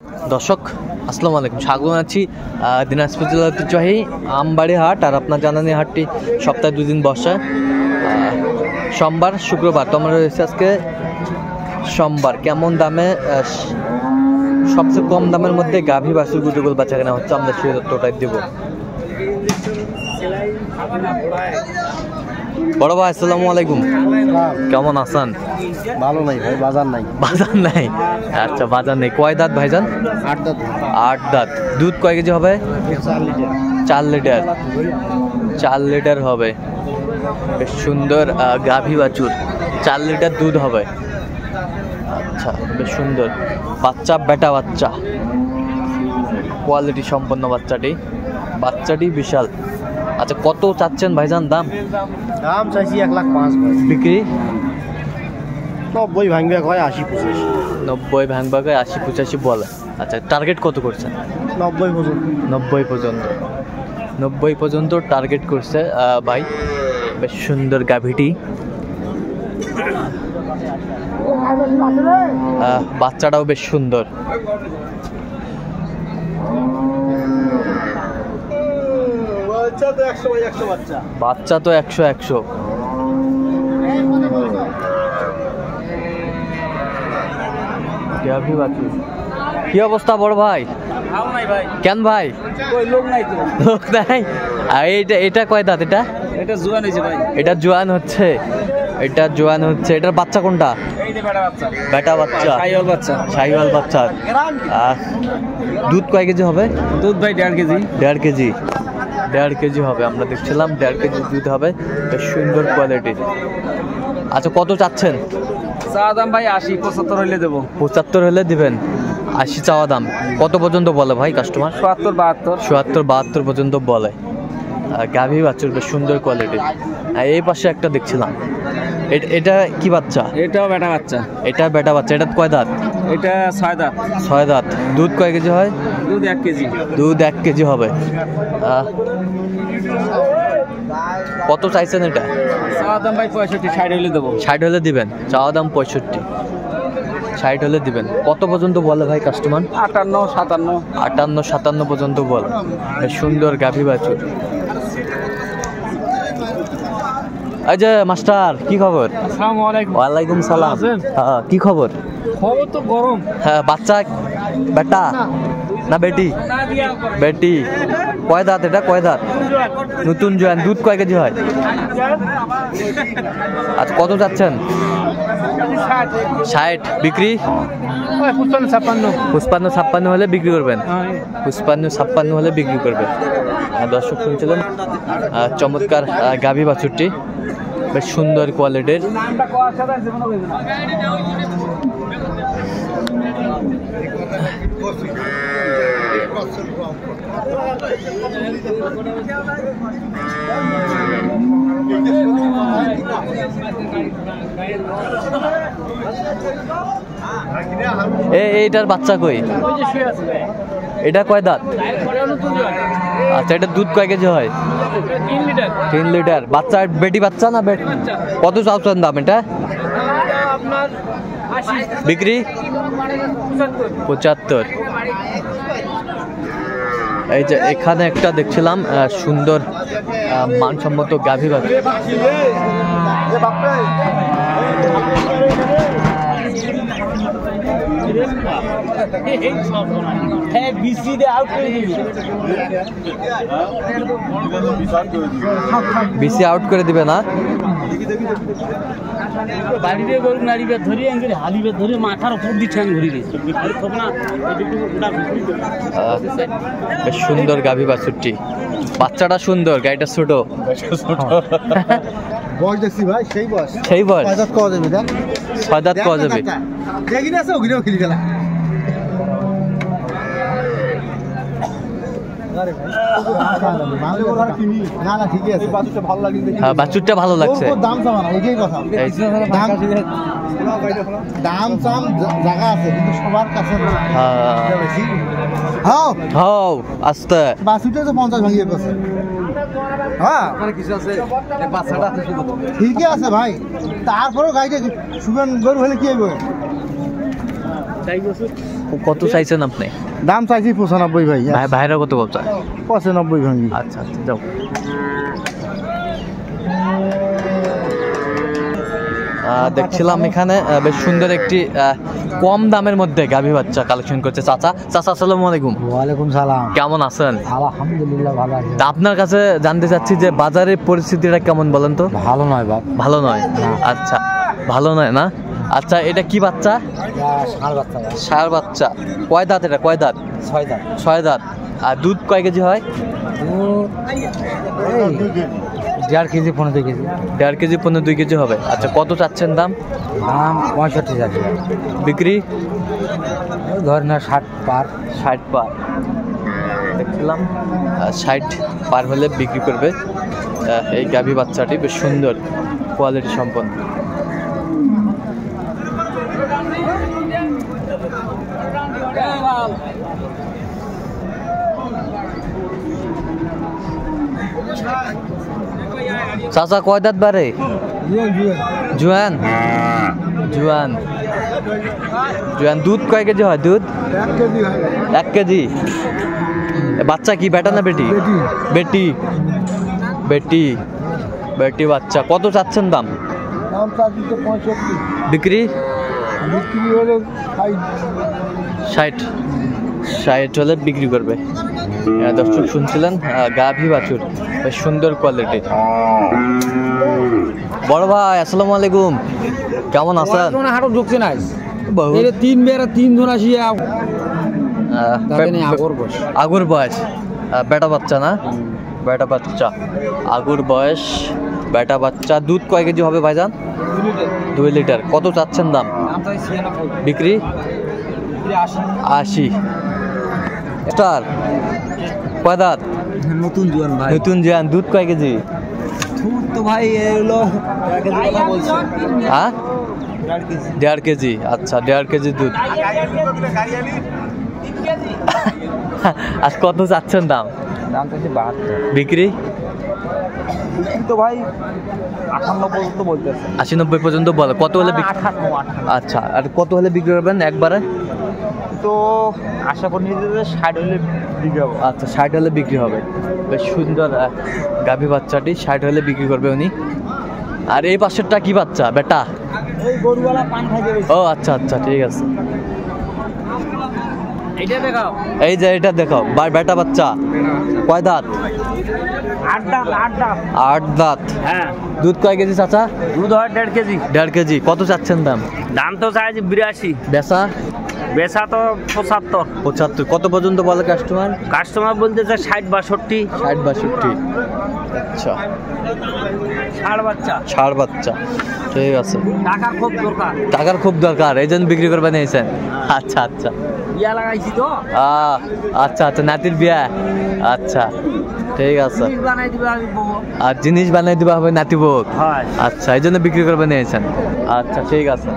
দর্শক আসসালামু আলাইকুম, স্বাগত জানাচ্ছি দিনাজপুর জেলার ঐতিহ্যবাহী আমবাড়ি হাট। আর আপনার জানানি হাটটি সপ্তাহে 2 দিন বসে, সোমবার শুক্রবার। তো আমরা রয়েছে আজকে সোমবার। কেমন দামে সবচেয়ে কম দামের মধ্যে গাভী বাছুর গুজুগুল বাচ্চা কেনা হচ্ছে, আমরা সেই তথ্যটাই দেবো। বড় ভাই আসসালামু আলাইকুম, কেমন আছেন? ভালো নাই ভাই, বাজার নাই। বাজার নাই? আচ্ছা, বাজার নেই। কয় দাঁত ভাইজান? 8 দাঁত। 8 দাঁত। দুধ কয় কেজি হবে? 4 লিটার। 4 লিটার হবে। বেশ সুন্দর গাভী বাছুর, 4 লিটার দুধ হবে। আচ্ছা, বেশ সুন্দর বাচ্চা, বেটা বাচ্চা, কোয়ালিটি সম্পন্ন বাচ্চাটি বিশাল। আচ্ছা, কত চাচ্ছেন ভাইজান দাম? দাম চাইছি 1,05,000 ভাই। বিক্রি 90 ভাঙবে কয় 80-85। 90 ভাঙবা কয় 80-85 বলে। আচ্ছা, টার্গেট কত করছেন? 90 পর্যন্ত। 90 পর্যন্ত টার্গেট করছে ভাই। বেশ সুন্দর গাভীটি, বাচ্চাটাও বেশ সুন্দর। বাচ্চা তো 100-100। কি অবস্থা বড় ভাই? কেন ভাই? লোক নাই? এটা কয় দাঁত? এটা জোয়ান হয়েছে ভাই। এটা জোয়ান হচ্ছে। এটার বাচ্চা কোনটা? বেটা বাচ্চা, শাহিওয়াল বাচ্চা। দুধ কয় কেজি হবে? দুধ ভাই 1.5 কেজি। 1.5 কেজি। 1.5 কেজি হবে, আমরা দেখছিলাম 1.5 কেজি দুধ হবে। বেশ সুন্দর কোয়ালিটির। আচ্ছা, কত চাচ্ছেন? চা দাম ভাই 80-75 হইলে দেবো। 75 হলে দিবেন? 80 চাওয়া দাম। কত পর্যন্ত বলে ভাই কাস্টমার? 70-72 পর্যন্ত বলে। গাভী বাছুর বেশ সুন্দর কোয়ালিটির। এই পাশে একটা দেখছিলাম, এটা কি বাচ্চা? এটাও বেটা বাচ্চা। এটা বেটা বাচ্চা। এটা কয় দাঁত? এটা 6 দাঁত। 6 দাঁত। দুধ কয় কেজি হয়? দুধ 1 কেজি। দুধ 1 কেজি হবে। কত চাইছেন এটা? চা দাম ভাই 65-60 হইলে দেবো। 60 হলে দিবেন? চাওয়া দাম 65-60 হলে দিবেন। কত পর্যন্ত বলে ভাই কাস্টমার? 58-57 পর্যন্ত বলে। বেশ সুন্দর গাভী বাছুর। এই যে মাস্টার, কি খবর? আসসালামু আলাইকুম। ওয়ালাইকুম সালাম। হ্যাঁ, কি খবর? খবর তো গরম। হ্যাঁ, বাচ্চা বেটা না বেটি? বেটি। কয় দাঁত এটা? কয় দাঁত? নতুন জোয়ান। দুধ কয় কেজি হয়? আচ্ছা, কত যাচ্ছেন? 60। বিক্রি 55-56 হলে বিক্রি করবেন? 55-56 হলে বিক্রি করবে। দর্শক শুনছিলেন চমৎকার গাভী বাছুরটি, বেশ সুন্দর কোয়ালিটির। এইটার বাচ্চা কই? এটা কয় দাঁত? আচ্ছা, এটা দুধ কয় কেজি হয়? 3 লিটার। বাচ্চা বেটি বাচ্চা না বেটি? কত চাচ্ছেন দাম এটা? বিক্রি 75। এই যে এখানে একটা দেখছিলাম সুন্দর মানসম্মত গাভী বাছুর। বিসি আউট করে দিবে না? বাড়িতে গরু নাড়িবে ধরে হালিবে ধরে মাথার উপর দিচ্ছে ঘুরি দিয়েছে। বেশ সুন্দর গাভী বাছুরটি। বাচ্চাটা সুন্দর, গাড়িটা ছোট। বয়স দেখছি ভাই, সেই বয়স। 6 দাঁত কওয়া যাবে? 6 দাঁত কওয়া যাবে। বাছুরটা ভালো লাগছে। দাম চাম জায়গা আছে কিন্তু সবার কাছে আস্তে বাছুরটা তো 50 ভাঙিয়ে গেছে। হ্যাঁ, কিছু আছে, বাচ্চাটা আছে শুধু। ঠিকই আছে ভাই, তারপরেও গাড়িটা শুকান গরু হলে কি হবে? কত চাইছেন আপনি? দাম চাইছি 95 ভাই। ভাইরা কত বলছে? 95 ভাঙি। আচ্ছা আচ্ছা যাও। দেখছিলাম এখানে বেশ সুন্দর একটি কম দামের মধ্যে গাভী বাচ্চা কালেকশন করছে চাচা। চাচা আসসালামু আলাইকুম। ওয়ালাইকুম সালাম। কেমন আছেন? আলহামদুলিল্লাহ ভালো আছি। তা আপনার কাছে জানতে চাচ্ছি যে বাজারের পরিস্থিতিটা কেমন বলেন তো? ভালো নয় বাপ। ভালো নয়? আচ্ছা ভালো নয় না। আচ্ছা এটা কি বাচ্চা? ষাঁড় বাচ্চা। ষাঁড় বাচ্চা। কয় দাঁত এটা? কয় দাঁত? 6 দাঁত। 6 দাঁত। আর দুধ কয় কেজি হয়? দুধ 1.5 কেজি 15 কেজি। 1.5 কেজি 15-2 কেজি হবে। আচ্ছা কত চাচ্ছেন দাম? দাম 65 হাজার। বিক্রি ধর না 60 পার। 60 পার দেখছিলাম। 60 পার হলে বিক্রি করবে এই গাভী বাচ্চাটি। বেশ সুন্দর কোয়ালিটি সম্পন্ন। চাচা কয় দাঁত বাড়ে? জুয়ান। জুয়ান জুয়ান। দুধ কয় কেজি হয়? দুধ 1 কেজি। বাচ্চা কি বেটা না বেটি? বেটি। বেটি বেটি বাচ্চা। কত চাচ্ছেন দাম? বিক্রি 60 হলে বিক্রি করবে। দর্শক শুনছিলেন গাভী বাছুর বেশ সুন্দর কোয়ালিটি। বড় ভাই আসসালামু আলাইকুম। কেমন আছেন? হাটও ঢুকছে না। বহুত। এর 3 জন আসিয়া আগুর বয়স বেটা বাচ্চা না? বেটা বাচ্চা আগুর বয়স বেটা বাচ্চা। দুধ কয় কেজি হবে ভাইজান? 2 লিটার। কত চাচ্ছেন দাম? বিক্রি 80। স্টার কয় দাঁত? নতুন জোয়ান ভাই। নতুন জোয়ান। দুধ কয় কেজি? দুধ তো ভাই এলো 1 কেজি কথা বলছে। হ্যাঁ 1.5 কেজি। আচ্ছা 1.5 কেজি দুধ। আজ কত চাচ্ছেন দাম? দাম তো 72। বিক্রি তো ভাই 58 পর্যন্ত বলতেছে। 80-90 পর্যন্ত বলে। কত হলে বিক্রি? 58। আচ্ছা আর কত হলে বিক্রি করবেন একবারে? তো আশা করি যে 60 হলে বিক্রি হবে। আচ্ছা 60 হলে বিক্রি হবে। বেশ সুন্দর গাভী বাচ্চাটি 60 হলে বিক্রি করবে উনি। আর এই পাশেরটা কি বাচ্চা? বেটা। এই গরুওয়ালা পান খাইতে গেছে। ও আচ্ছা আচ্ছা ঠিক আছে। এইটা দেখাও। এই যে এটা দেখো বেটা বাচ্চা। কয় দাঁত? 8 দাঁত। 8 দাঁত। 8 দাঁত। হ্যাঁ। দুধ কয় কেজি চাচা? দুধ হয় 1.5 কেজি। 1.5 কেজি। কত চাচ্ছেন দাম? দাম তো চাইছি 82। বেচা? বেচা তো 75। 75। কত পর্যন্ত বলে কাস্টমার? কাস্টমার বলতেছে 60-62। 60-62। আচ্ছা ষাঁড় বাচ্চা। ষাঁড় বাচ্চা ঠিক আছে। টাকার খুব দরকার। টাকার খুব দরকার এই জন্য বিক্রি করবে নিয়েছেন। আচ্ছা আচ্ছা ইয়া লাগাইছি তো। আচ্ছা আচ্ছা নাতির বিয়া। আচ্ছা ঠিক আছে। জিনিস বানাই দিবে আমি বউ। আর জিনিস বানাই দিবা হবে নাতি বউ। হয়। আচ্ছা এই জন্য বিক্রি করবে নিয়েছেন। আচ্ছা ঠিক আছে।